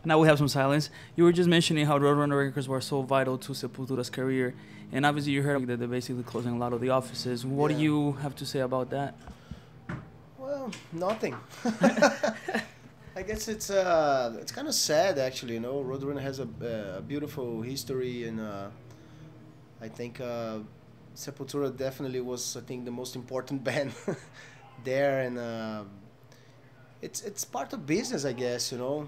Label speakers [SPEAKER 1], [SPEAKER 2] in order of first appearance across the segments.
[SPEAKER 1] Now we have some silence. You were just mentioning how Roadrunner Records were so vital to Sepultura's career, and obviously you heard that they're basically closing a lot of the offices. What do
[SPEAKER 2] Yeah.
[SPEAKER 1] you have to say about that?
[SPEAKER 2] Well, nothing. I guess it's kind of sad actually. You know, Roadrunner has a beautiful history, and I think Sepultura definitely was, I think, the most important band there, and it's part of business, I guess. You know,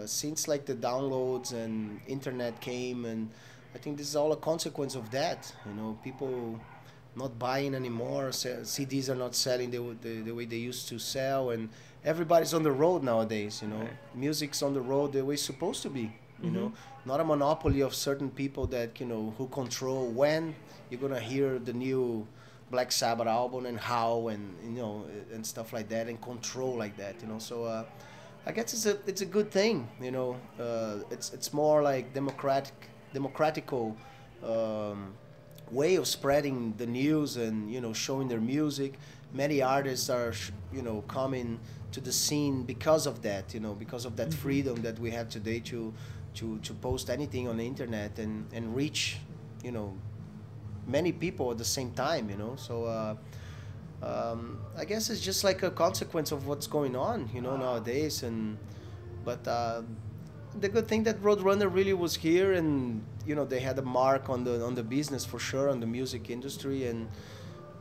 [SPEAKER 2] since like the downloads and internet came, and I think this is all a consequence of that. You know, people not buying anymore. CDs are not selling the way they used to sell, and everybody's on the road nowadays. You know,
[SPEAKER 1] Right.
[SPEAKER 2] music's on the road the way it's supposed to be. You
[SPEAKER 1] Mm-hmm.
[SPEAKER 2] know, not a monopoly of certain people that, you know, who control when you're gonna hear the new Black Sabbath album and how, and you know, and stuff like that, and control like that. You know, so I guess it's a good thing. You know, it's more like democratical. Um, Way of spreading the news and, you know, showing their music. Many artists are you know, coming to the scene because of that, you know, because of that
[SPEAKER 1] Mm-hmm.
[SPEAKER 2] freedom that we have today to post anything on the internet and reach, you know, many people at the same time, you know. So I guess it's just like a consequence of what's going on, you know, nowadays. And but the good thing that Roadrunner really was here, and you know, they had a mark on the business for sure, on the music industry. And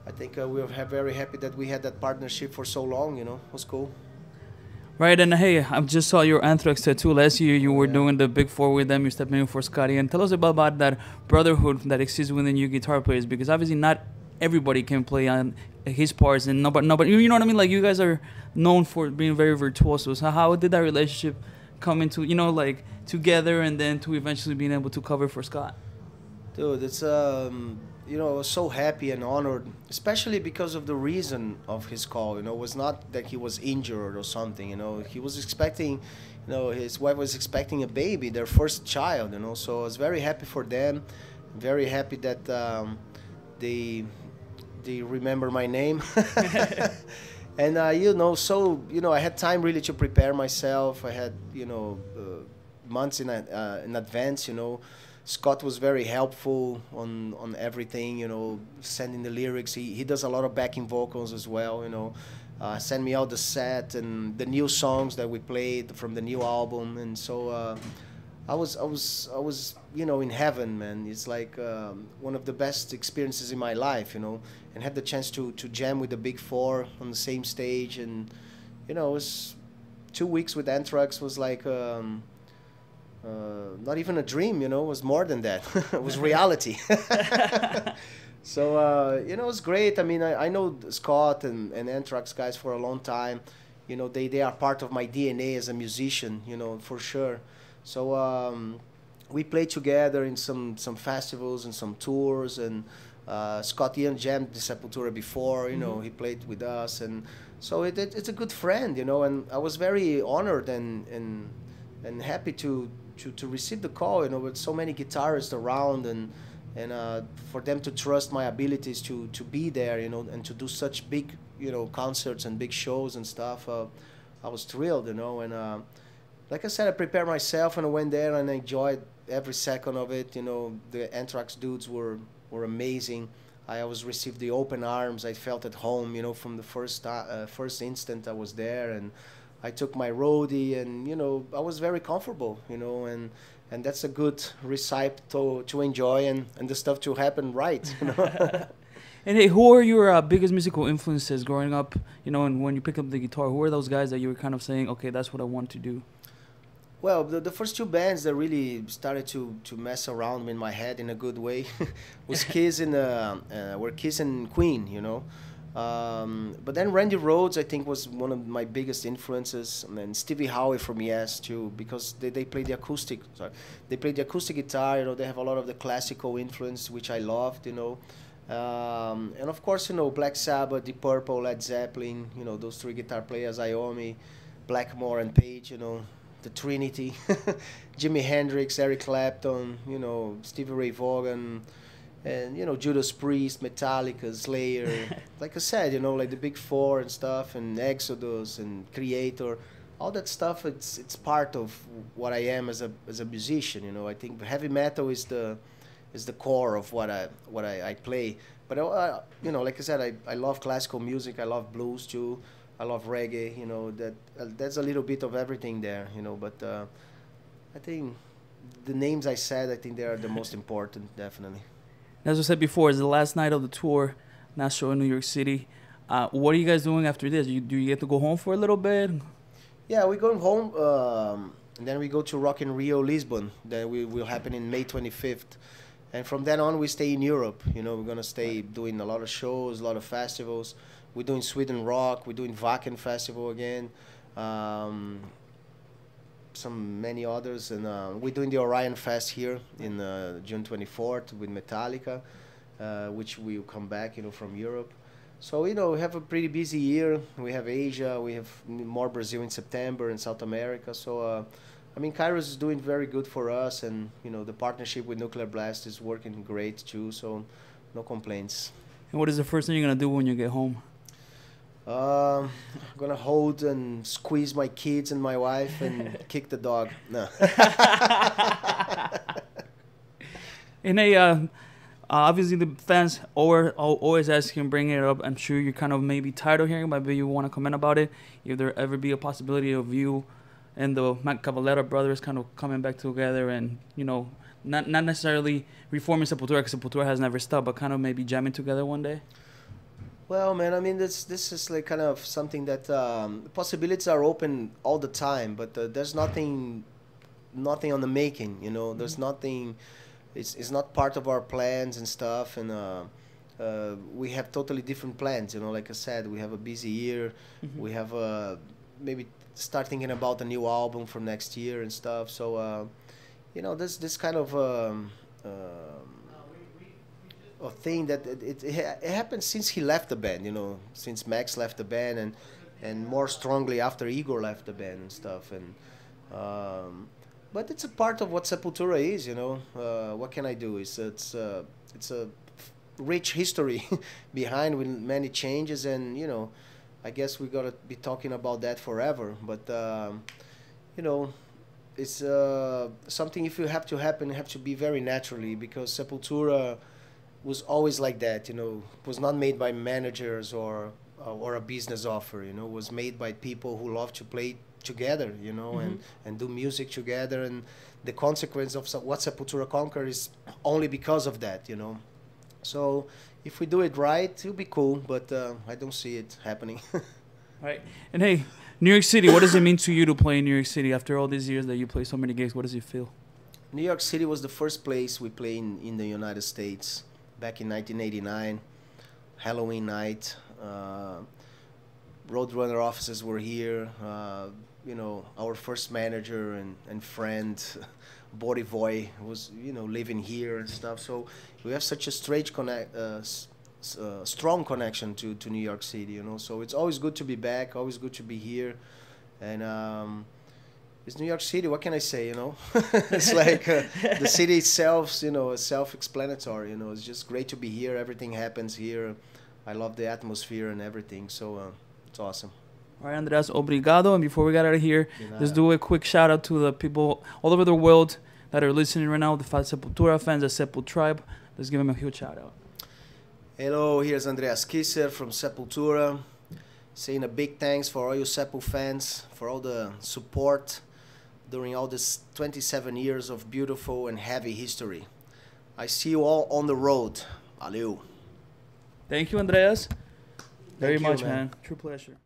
[SPEAKER 2] I think we were very happy that we had that partnership for so long. You know, it was cool.
[SPEAKER 1] Right, and hey, I just saw your Anthrax tattoo last year. You
[SPEAKER 2] Oh
[SPEAKER 1] were
[SPEAKER 2] yeah.
[SPEAKER 1] doing the Big Four with them. You're stepping in for Scotty. And tell us about that brotherhood that exists within you guitar players, because obviously not everybody can play on his parts, and nobody, you know what I mean? Like, you guys are known for being very virtuoso. So how did that relationship come into, you know, like, together, and then to eventually being able to cover for Scott?
[SPEAKER 2] Dude, it's you know, I was so happy and honored, especially because of the reason of his call. You know, it was not that he was injured or something. You know, he was expecting, you know, his wife was expecting a baby, their first child. You know, so I was very happy for them, very happy that they they remember my name. And you know, so you know, I had time really to prepare myself. I had, you know, months in advance. You know, Scott was very helpful on everything. You know, sending the lyrics. He does a lot of backing vocals as well. You know, send me out the set and the new songs that we played from the new album. And so I was you know, in heaven, man. It's like one of the best experiences in my life. You know, and had the chance to jam with the Big Four on the same stage. And you know, it was 2 weeks with Anthrax was like not even a dream. You know, it was more than that. It was reality. So you know, it's great. I mean, I know Scott and Anthrax guys for a long time. You know, they are part of my DNA as a musician. You know, for sure. So we played together in some festivals and some tours. And Scott Ian jammed the Sepultura before. You know,
[SPEAKER 1] Mm-hmm.
[SPEAKER 2] he played with us. And so it's a good friend. You know, and I was very honored and happy to receive the call. You know, with so many guitarists around, and for them to trust my abilities to be there. You know, and to do such big, you know, concerts and big shows and stuff. I was thrilled. You know, and like I said, I prepared myself and I went there and I enjoyed every second of it. You know, the Anthrax dudes were amazing. I always received the open arms. I felt at home, you know, from the first instant I was there. And I took my roadie, and you know, I was very comfortable, you know. And that's a good recipe to enjoy, and the stuff to happen right, you know.
[SPEAKER 1] And hey, who are your biggest musical influences growing up? You know, and when you pick up the guitar, who are those guys that you were kind of saying, okay, that's what I want to do?
[SPEAKER 2] Well, the first two bands that really started to mess around in my head in a good way was Kiss and were Kiss and Queen, you know. But then Randy Rhoads, I think, was one of my biggest influences, and Stevie Howe from Yes too, because they play the acoustic. Sorry, they play the acoustic guitar. You know, they have a lot of the classical influence, which I loved. You know, and of course, you know, Black Sabbath, Deep Purple, Led Zeppelin. You know, those three guitar players, Iommi, Blackmore, and Page. You know, the Trinity, Jimi Hendrix, Eric Clapton, you know, Stevie Ray Vaughan, and you know, Judas Priest, Metallica, Slayer. Like I said, you know, like the Big Four and stuff, and Exodus and Creator. all that stuff, it's part of what I am as a musician. You know, I think heavy metal is the core of what I play. But you know, like I said, I love classical music. I love blues too. I love reggae. You know, that's a little bit of everything there. You know, but I think the names I said, I think they are the most important, definitely.
[SPEAKER 1] As I said before, it's the last night of the tour, last show in New York City. What are you guys doing after this? Do you get to go home for a little bit?
[SPEAKER 2] Yeah, we're going home, and then we go to Rock in Rio, Lisbon. That will happen in May 25th. And from then on, we stay in Europe. You know, we're going to stay doing a lot of shows, a lot of festivals. We're doing Sweden Rock. We're doing Wacken Festival again. Many others. And we're doing the Orion Fest here in June 24th with Metallica, which will come back, you know, from Europe. So, you know, we have a pretty busy year. We have Asia, we have more Brazil in September and South America. So, I mean, Kairos is doing very good for us, and, you know, the partnership with Nuclear Blast is working great too, so no complaints.
[SPEAKER 1] And what is the first thing you're going to do when you get home?
[SPEAKER 2] I'm going to hold and squeeze my kids and my wife and kick the dog. No.
[SPEAKER 1] And obviously, the fans always ask you and bring it up. I'm sure you're kind of maybe tired of hearing, but maybe you want to comment about it. If there ever be a possibility of you and the Cavalera brothers kind of coming back together and, you know, not necessarily reforming Sepultura, because Sepultura has never stopped, but kind of maybe jamming together one day?
[SPEAKER 2] Well, man, I mean, this is like kind of something that possibilities are open all the time, but there's nothing on the making, you know. There's nothing. It's not part of our plans and stuff, and we have totally different plans, you know. Like I said, we have a busy year. We have maybe start thinking about a new album for next year and stuff. So, you know, this kind of a thing that it happened since he left the band, you know, since Max left the band, and more strongly after Iggor left the band and stuff, and but it's a part of what Sepultura is, you know. What can I do? It's a rich history behind with many changes, and, you know, I guess we gotta be talking about that forever. But you know, it's something, if it have to happen, it have to be very naturally, because Sepultura was always like that, you know. It was not made by managers or a business offer, you know. It was made by people who love to play together, you know, and do music together, and the consequence of what Sepultura conquered is only because of that, you know. So if we do it right, it'll be cool, but I don't see it happening.
[SPEAKER 1] Right. And hey, New York City, what does it mean to you to play in New York City after all these years that you play so many gigs? What does it feel?
[SPEAKER 2] New York City was the first place we played in the United States back in 1989, Halloween night. Roadrunner offices were here. You know, our first manager and friend, Borivoy, was, you know, living here and stuff. So we have such a strong connection to New York City, you know. So it's always good to be back, always good to be here. And it's New York City, what can I say, you know? It's like the city itself, you know, is self-explanatory, you know. It's just great to be here. Everything happens here. I love the atmosphere and everything, so it's awesome.
[SPEAKER 1] All right, Andreas, obrigado. And before we get out of here, let's do a quick shout out to the people all over the world that are listening right now, the Sepultura fans, the Sepul tribe. Let's give them a huge shout out.
[SPEAKER 2] Hello, here's Andreas Kisser from Sepultura, saying a big thanks for all you Sepul fans, for all the support during all this 27 years of beautiful and heavy history. I see you all on the road. Valeu.
[SPEAKER 1] Thank you, Andreas. Very
[SPEAKER 2] Thank you,
[SPEAKER 1] much, man. True pleasure.